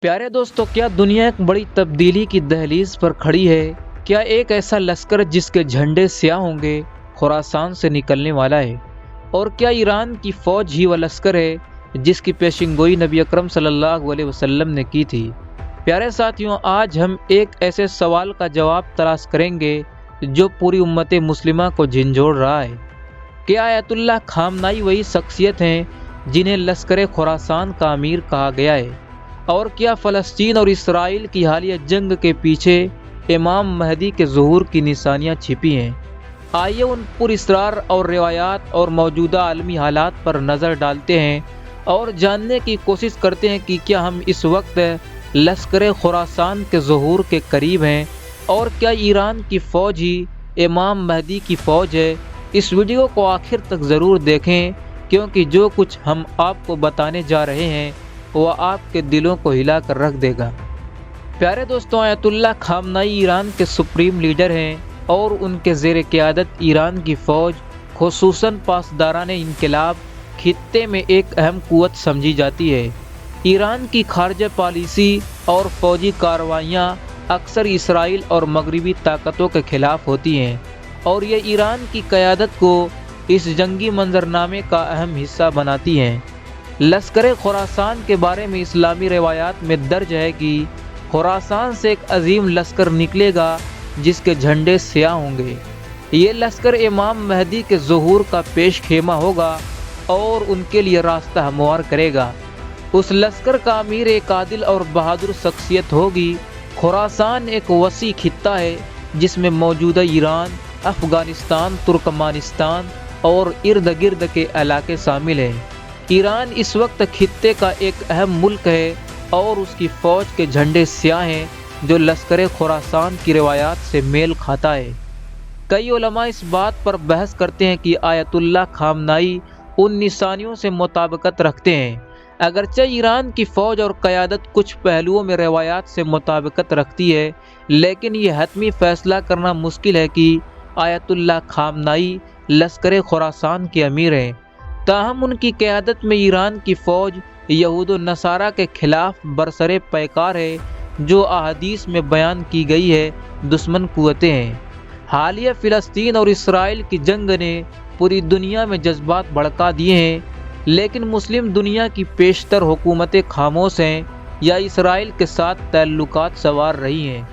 प्यारे दोस्तों, क्या दुनिया एक बड़ी तब्दीली की दहलीज पर खड़ी है? क्या एक ऐसा लश्कर जिसके झंडे स्याह होंगे खुरासान से निकलने वाला है? और क्या ईरान की फौज ही वह लश्कर है जिसकी पेशिंगोई नबी अकरम सल्लल्लाहु अलैहि वसल्लम ने की थी? प्यारे साथियों, आज हम एक ऐसे सवाल का जवाब तलाश करेंगे जो पूरी उम्मत मुस्लिमा को झंझोड़ रहा है। क्या आयतुल्लाह खामनाई वही शख्सियत हैं जिन्हें लश्कर खुरासान का अमीर कहा गया है? और क्या फ़लस्तीन और इसराइल की हालिया जंग के पीछे इमाम महदी के ज़ुहूर की निशानियां छिपी हैं? आइए उन पुरअसरार और रिवायात और मौजूदा आलमी हालात पर नज़र डालते हैं और जानने की कोशिश करते हैं कि क्या हम इस वक्त लश्कर खुरासान के ज़ुहूर के करीब हैं और क्या ईरान की फ़ौज ही इमाम महदी की फ़ौज है। इस वीडियो को आखिर तक ज़रूर देखें, क्योंकि जो कुछ हम आपको बताने जा रहे हैं वह आपके दिलों को हिला कर रख देगा। प्यारे दोस्तों, आयतुल्लाह खामनाई ईरान के सुप्रीम लीडर हैं और उनके ज़ेर क़यादत ईरान की फ़ौज खुसूसन पासदाराने इनकलाब खित्ते में एक अहम क़ुव्वत समझी जाती है। ईरान की खारजा पॉलिसी और फ़ौजी कार्रवाइयाँ अक्सर इसराइल और मगरबी ताकतों के ख़िलाफ़ होती हैं और ये ईरान की क़यादत को इस जंगी मंजरनामे का अहम हिस्सा बनाती हैं। लश्कर खुरासान के बारे में इस्लामी रिवायात में दर्ज है कि खुरासान से एक अजीम लश्कर निकलेगा जिसके झंडे स्याह होंगे। ये लश्कर इमाम महदी के ज़ुहूर का पेश खेमा होगा और उनके लिए रास्ता हमवार करेगा। उस लश्कर का अमीर एक आदिल और बहादुर शख्सियत होगी। खुरासान एक वसी खित्ता है जिसमें मौजूदा ईरान, अफ़गानिस्तान, तुर्कमानिस्तान और इर्द गिर्द के इलाके शामिल हैं। ईरान इस वक्त खित्ते का एक अहम मुल्क है और उसकी फ़ौज के झंडे स्याह हैं जो लश्कर खुरासान की रिवायात से मेल खाता है। कई उलमा इस बात पर बहस करते हैं कि आयतुल्लाह खामनाई उन निशानियों से मुताबिकत रखते हैं। अगरचे ईरान की फ़ौज और क़यादत कुछ पहलुओं में रिवायात से मुताबिकत रखती है, लेकिन ये हतमी फ़ैसला करना मुश्किल है कि आयतुल्लाह खामनाई लश्कर खुरासान के अमीर हैं। ताहम उनकी क़यादत में ईरान की फ़ौज यहूद व नसारा के ख़िलाफ़ बरसरे पैकार है जो अहादीस में बयान की गई है दुश्मन क़ुव्वतें हैं। हालिया फ़लस्तीन और इसराइल की जंग ने पूरी दुनिया में जज्बात भड़का दिए हैं, लेकिन मुस्लिम दुनिया की पेशतर हुकूमतें खामोश हैं या इसराइल के साथ ताल्लुकात संवार रही हैं।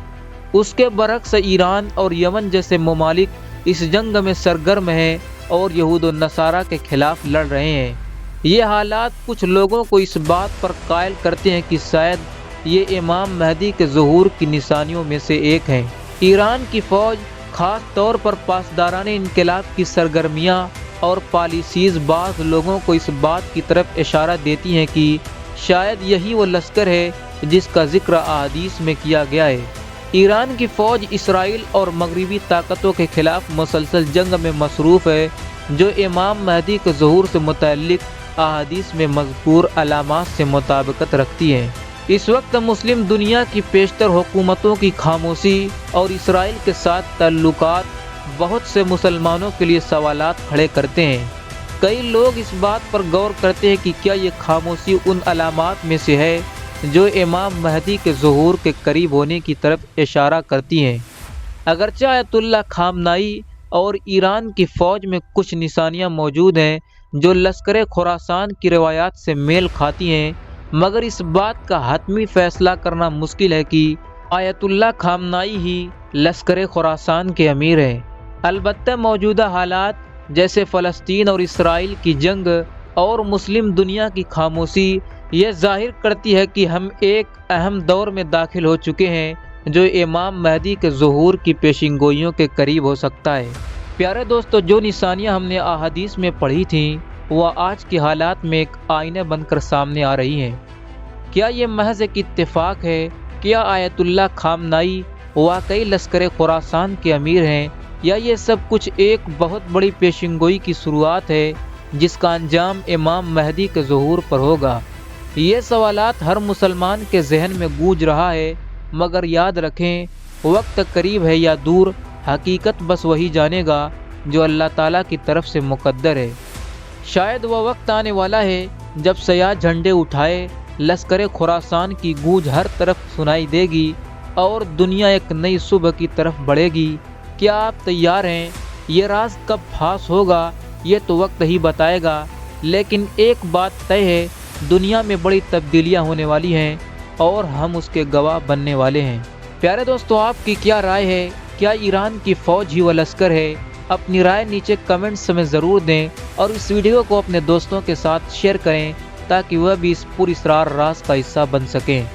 उसके बरक्स ईरान और यमन जैसे ममालिक इस जंग में सरगर्म हैं और यहूद व नसारा के ख़िलाफ़ लड़ रहे हैं। ये हालात कुछ लोगों को इस बात पर कायल करते हैं कि शायद ये इमाम महदी के ज़ुहूर की निशानियों में से एक हैं। ईरान की फ़ौज ख़ास तौर पर पासदाराने इनकलाब की सरगर्मियाँ और पॉलिसीज़ बाज़ लोगों को इस बात की तरफ इशारा देती हैं कि शायद यही वो लश्कर है जिसका ज़िक्र अहादीस में किया गया है। ईरान की फ़ौज इसराइल और मगरबी ताकतों के ख़िलाफ़ मुसलसल जंग में मसरूफ़ है जो इमाम महदी के ज़ुहूर से मुतल्लिक़ अहादीस में मज़कूर अलामात से मुताबिकत रखती हैं। इस वक्त मुस्लिम दुनिया की पेशतर हुकूमतों की खामोशी और इसराइल के साथ ताल्लुकात बहुत से मुसलमानों के लिए सवालात खड़े करते हैं। कई लोग इस बात पर गौर करते हैं कि क्या ये खामोशी उन अलामात में से है जो इमाम महदी के ज़ुहूर के करीब होने की तरफ इशारा करती हैं। अगरचे आयतुल्लाह खामनाई और ईरान की फ़ौज में कुछ निशानियां मौजूद हैं जो लश्कर खुरासान की रिवायात से मेल खाती हैं, मगर इस बात का हतमी फ़ैसला करना मुश्किल है कि आयतुल्लाह खामनाई ही लश्कर खुरासान के अमीर हैं। अलबत्ता मौजूदा हालात जैसे फ़लस्तीन और इसराइल की जंग और मुस्लिम दुनिया की खामोशी ये ज़ाहिर करती है कि हम एक अहम दौर में दाखिल हो चुके हैं जो इमाम महदी के ज़ुहूर की पेशिंगोइयों के करीब हो सकता है। प्यारे दोस्तों, जो निशानियां हमने अहादीस में पढ़ी थीं वह आज के हालात में एक आईना बनकर सामने आ रही हैं। क्या ये महज एक इत्तेफाक है? क्या आयतुल्लाह खामनाई वाकई लश्कर खुरासान के अमीर हैं, या ये सब कुछ एक बहुत बड़ी पेशिंगोई की शुरुआत है जिसका अंजाम इमाम महदी के ज़ुहूर पर होगा? ये सवालात हर मुसलमान के जहन में गूंज रहा है, मगर याद रखें वक्त करीब है या दूर, हकीकत बस वही जानेगा जो अल्लाह ताला की तरफ से मुकद्दर है। शायद वह वक्त आने वाला है जब सयाह झंडे उठाए लश्कर खुरासान की गूंज हर तरफ सुनाई देगी और दुनिया एक नई सुबह की तरफ बढ़ेगी। क्या आप तैयार हैं? ये राज कब फाश होगा ये तो वक्त ही बताएगा, लेकिन एक बात तय है, दुनिया में बड़ी तब्दीलियां होने वाली हैं और हम उसके गवाह बनने वाले हैं। प्यारे दोस्तों, आपकी क्या राय है? क्या ईरान की फौज ही वह लश्कर है? अपनी राय नीचे कमेंट्स में ज़रूर दें और इस वीडियो को अपने दोस्तों के साथ शेयर करें ताकि वह भी इस पूरी इसरार राज का हिस्सा बन सकें।